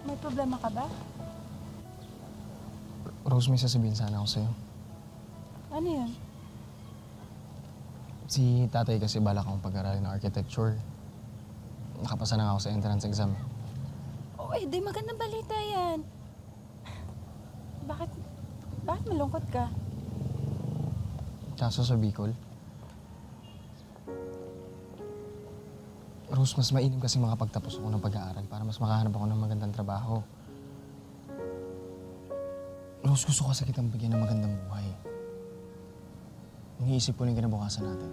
May problema ka ba? Rose, may sasabihin sana ako sa'yo. Ano yan? Si tatay kasi balak akong pag-aralin ng architecture. Nakapasa na ako sa entrance exam. Oh, di magandang balita yan. Bakit malungkot ka? Kaso sa Bicol, Rose, mas mainam kasi makapagtapos ako ng pag-aaral para mas makahanap ako ng magandang trabaho. Rose, gusto ko kasi kitang bigyan ng magandang buhay. Iniisip ko na yung kinabukasan natin.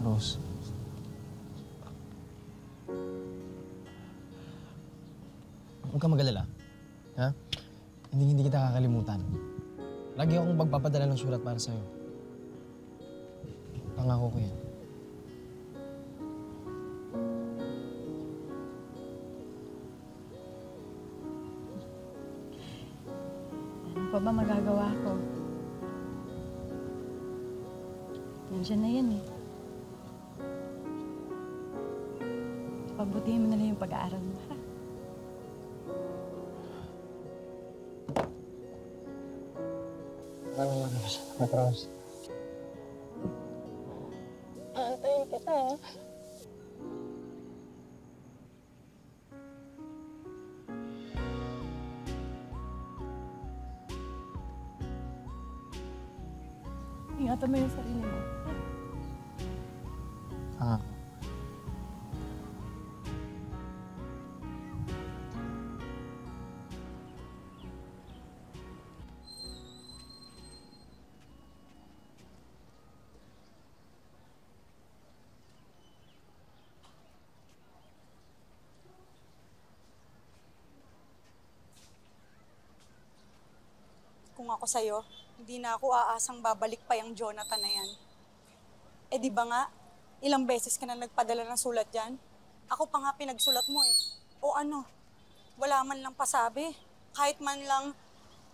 Rose. Huwag kang mag-alala. Ha? Hindi kita kakalimutan. Lagi akong magpapadala ng sulat para sa'yo. Pangako ko yan. Ano pa ba magagawa ko? Nandiyan na yan eh. Pagbutihin mo na lang yung pag-aaral mo, ha? Salamat, Rose. Aantayin kita, ha? Ingatan mo yung sarili mo. Ah. Kung ako sa'yo, hindi na ako aasang babalik pa yung Jonathan na yan. Eh di ba nga, ilang beses ka na nagpadala ng sulat dyan? Ako pa nga pinagsulat mo eh. O ano, wala man lang pasabi. Kahit man lang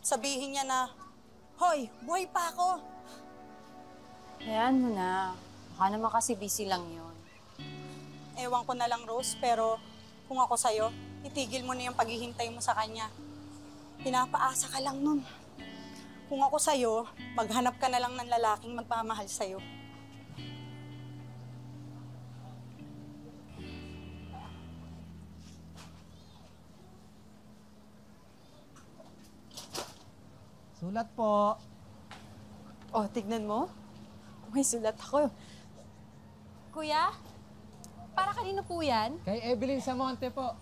sabihin niya na, Hoy, buhay pa ako! Hayaan mo na. Baka naman kasi busy lang yun. Ewan ko na lang, Rose, pero kung ako sa'yo, itigil mo na yung paghihintay mo sa kanya. Pinapaasa ka lang nun. Kung ako sa'yo, maghanap ka na lang ng lalaking magpamahal sa'yo. Sulat po. Oh, tignan mo. May sulat ako. Kuya? Para kanino po yan? Kay Evelyn Samonte po.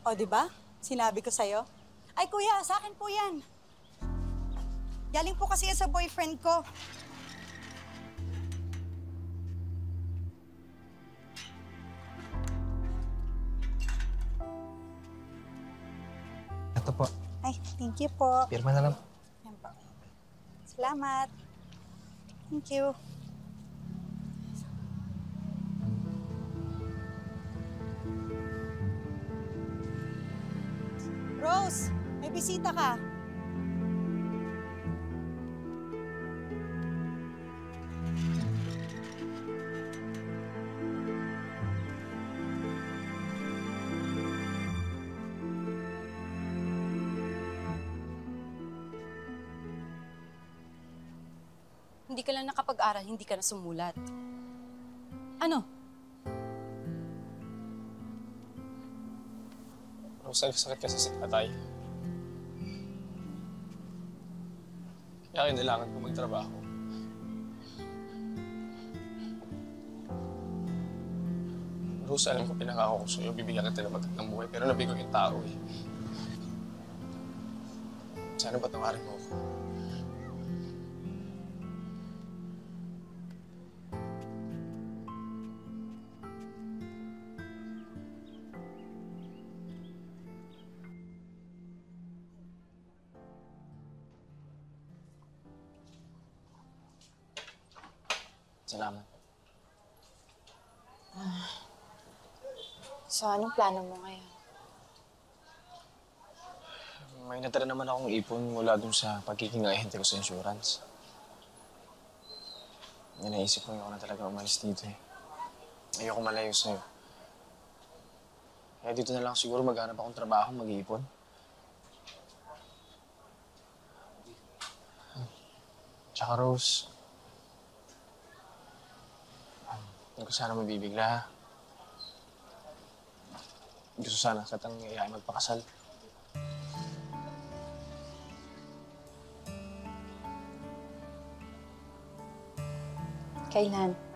O, di ba? Sinabi ko sa'yo. Ay, kuya, sa akin po yan. Galing po kasi yan sa boyfriend ko. Ito po. Ay, thank you po. Pirma na lang. Yan po. Salamat. Thank you. Rose, may bisita ka. Hindi ka lang nakapag-aral, hindi ka na sumulat. Ano? Rose, nagsakit kasi si tatay. Kaya kailangan ko magtrabaho. Rose, alam ko pinangako ko sa'yo, bibigyan kita ng magandang buhay, pero nabigo yung tao eh. Sana patawarin mo ako. Salamat. So, anong plano mo ngayon? May natira naman akong ipon mula dun sa pagiging ahente ko sa insurance. Naisip ko yung ako na talaga umalis dito eh. Ayoko malayo sa'yo. Kaya dito na lang siguro maghanap akong trabaho, mag-iipon. Tsaka Rose, hindi ko sana mabibigla. Gusto sana kitang iyain magpakasal. Kailan?